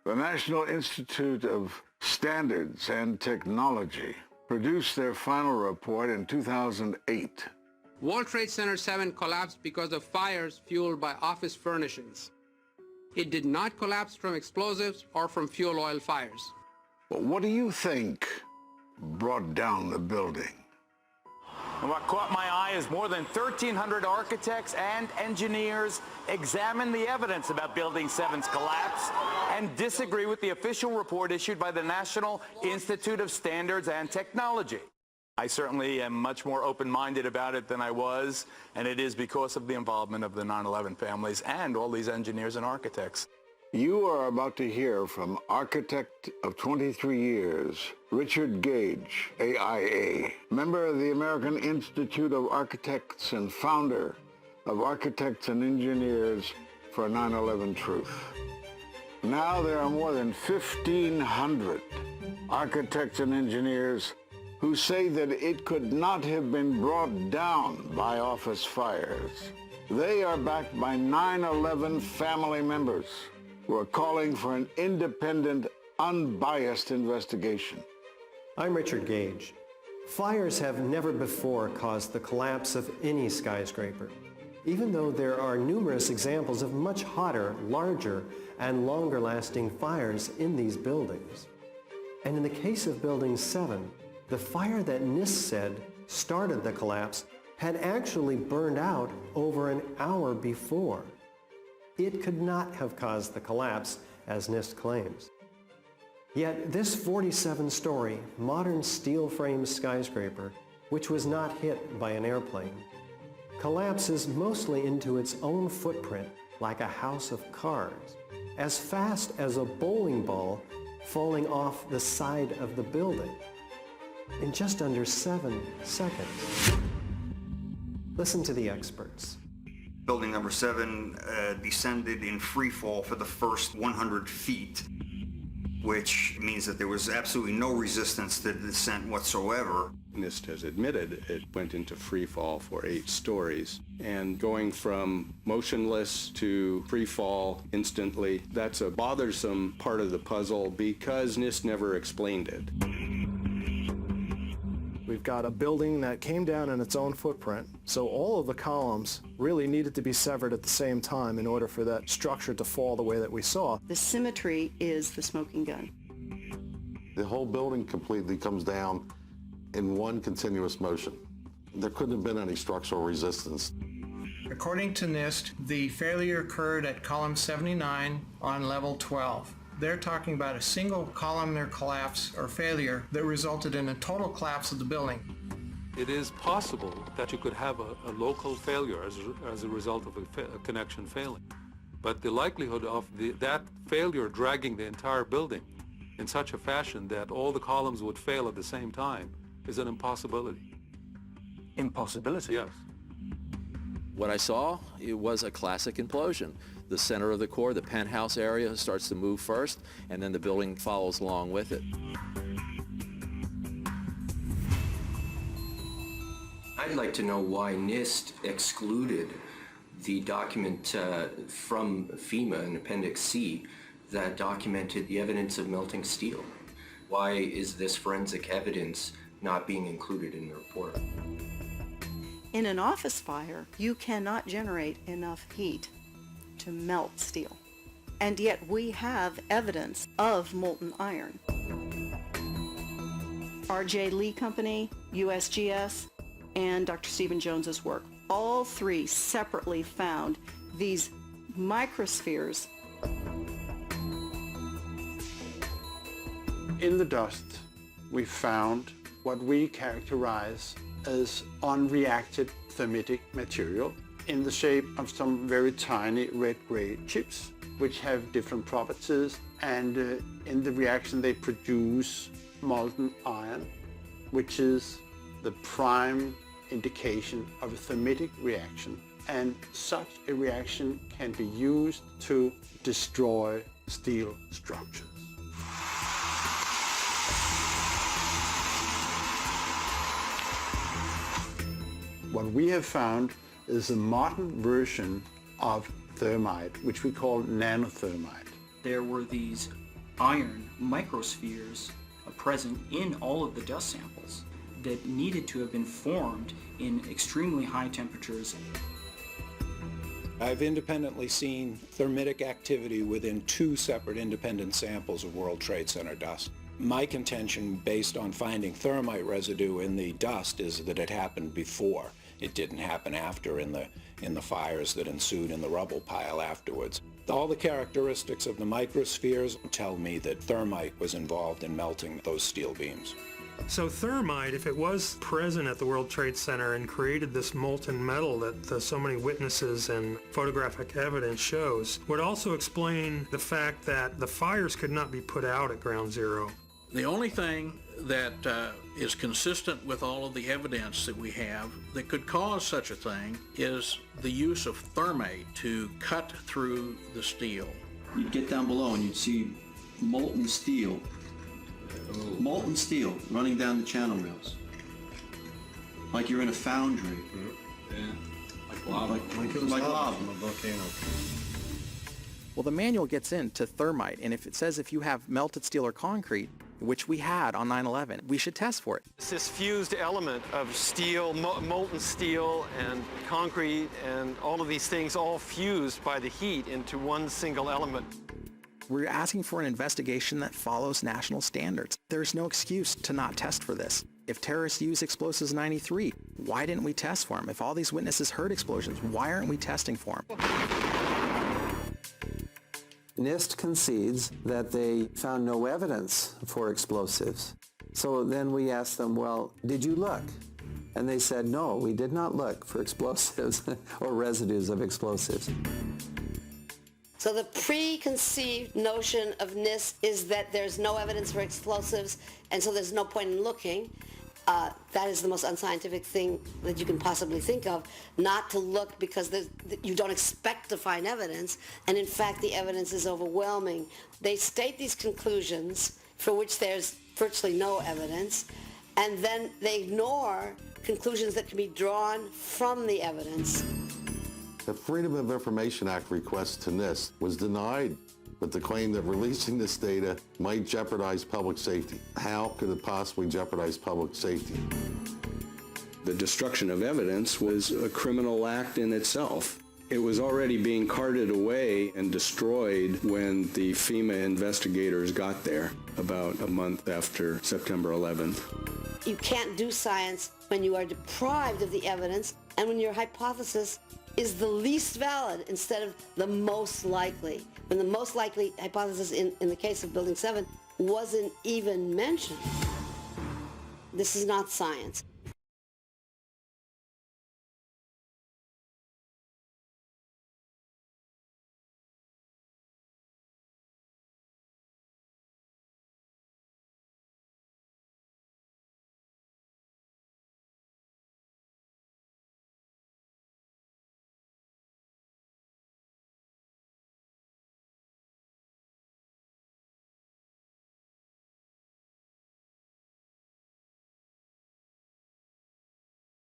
The National Institute of Standards and Technology produced their final report in 2008. World Trade Center 7 collapsed because of fires fueled by office furnishings. It did not collapse from explosives or from fuel oil fires. But what do you think brought down the building? And what caught my eye is more than 1,300 architects and engineers examined the evidence about Building 7's collapse and disagree with the official report issued by the National Institute of Standards and Technology. I certainly am much more open-minded about it than I was, and it is because of the involvement of the 9/11 families and all these engineers and architects. You are about to hear from architect of 23 years, Richard Gage, AIA, member of the American Institute of Architects and founder of Architects and Engineers for 9/11 Truth. Now there are more than 1,500 architects and engineers who say that it could not have been brought down by office fires. They are backed by 9/11 family members who are calling for an independent, unbiased investigation. I'm Richard Gage. Fires have never before caused the collapse of any skyscraper, even though there are numerous examples of much hotter, larger, and longer-lasting fires in these buildings. And in the case of Building 7, the fire that NIST said started the collapse had actually burned out over an hour before. It could not have caused the collapse, as NIST claims. Yet this 47-story, modern steel-frame skyscraper, which was not hit by an airplane, collapses mostly into its own footprint like a house of cards, as fast as a bowling ball falling off the side of the building, in just under 7 seconds. Listen to the experts. Building number 7 descended in free fall for the first 100 feet, which means that there was absolutely no resistance to the descent whatsoever. NIST has admitted it went into free fall for 8 stories. And going from motionless to free fall instantly, that's a bothersome part of the puzzle because NIST never explained it. We've got a building that came down in its own footprint, so all of the columns really needed to be severed at the same time in order for that structure to fall the way that we saw. The symmetry is the smoking gun. The whole building completely comes down in one continuous motion. There couldn't have been any structural resistance. According to NIST, the failure occurred at column 79 on level 12. They're talking about a single columnar collapse or failure that resulted in a total collapse of the building. It is possible that you could have a local failure as a result of a connection failing. But the likelihood of that failure dragging the entire building in such a fashion that all the columns would fail at the same time is an impossibility. Impossibility? Yes. What I saw, it was a classic implosion. The center of the core, the penthouse area, starts to move first, and then the building follows along with it. I'd like to know why NIST excluded the document from FEMA in Appendix C that documented the evidence of melting steel. Why is this forensic evidence not being included in the report? In an office fire, you cannot generate enough heat to melt steel. And yet we have evidence of molten iron. R.J. Lee Company, USGS, and Dr. Stephen Jones's work, all three separately found these microspheres. In the dust, we found what we characterize as unreacted thermitic material in the shape of some very tiny red-gray chips, which have different properties, and in the reaction they produce molten iron, which is the prime indication of a thermitic reaction. And such a reaction can be used to destroy steel structures. What we have found is a modern version of thermite, which we call nanothermite. There were these iron microspheres present in all of the dust samples that needed to have been formed in extremely high temperatures. I've independently seen thermitic activity within 2 separate independent samples of World Trade Center dust. My contention, based on finding thermite residue in the dust, is that it happened before. It didn't happen after in the fires that ensued in the rubble pile afterwards. All the characteristics of the microspheres tell me that thermite was involved in melting those steel beams. So thermite, if it was present at the World Trade Center and created this molten metal that so many witnesses and photographic evidence shows, would also explain the fact that the fires could not be put out at Ground Zero. The only thing that is consistent with all of the evidence that we have that could cause such a thing is the use of thermite to cut through the steel. You'd get down below and you'd see molten steel running down the channel rails. Like you're in a foundry. Yeah, like lava. Like lava. From a volcano. Well, the manual gets into thermite, and if it says if you have melted steel or concrete, which we had on 9/11, we should test for it. It's this fused element of steel, molten steel and concrete and all of these things all fused by the heat into one single element. We're asking for an investigation that follows national standards. There's no excuse to not test for this. If terrorists used explosives in 93, why didn't we test for them? If all these witnesses heard explosions, why aren't we testing for them? NIST concedes that they found no evidence for explosives. So then we asked them, well, did you look? And they said, no, we did not look for explosives or residues of explosives. So the preconceived notion of NIST is that there's no evidence for explosives, and so there's no point in looking. That is the most unscientific thing that you can possibly think of, not to look because you don't expect to find evidence, and in fact the evidence is overwhelming. They state these conclusions for which there's virtually no evidence, and then they ignore conclusions that can be drawn from the evidence. The Freedom of Information Act request to NIST was denied with the claim that releasing this data might jeopardize public safety. How could it possibly jeopardize public safety? The destruction of evidence was a criminal act in itself. It was already being carted away and destroyed when the FEMA investigators got there about a month after September 11th. You can't do science when you are deprived of the evidence and when your hypothesis is the least valid instead of the most likely. When the most likely hypothesis in the case of Building 7 wasn't even mentioned. This is not science.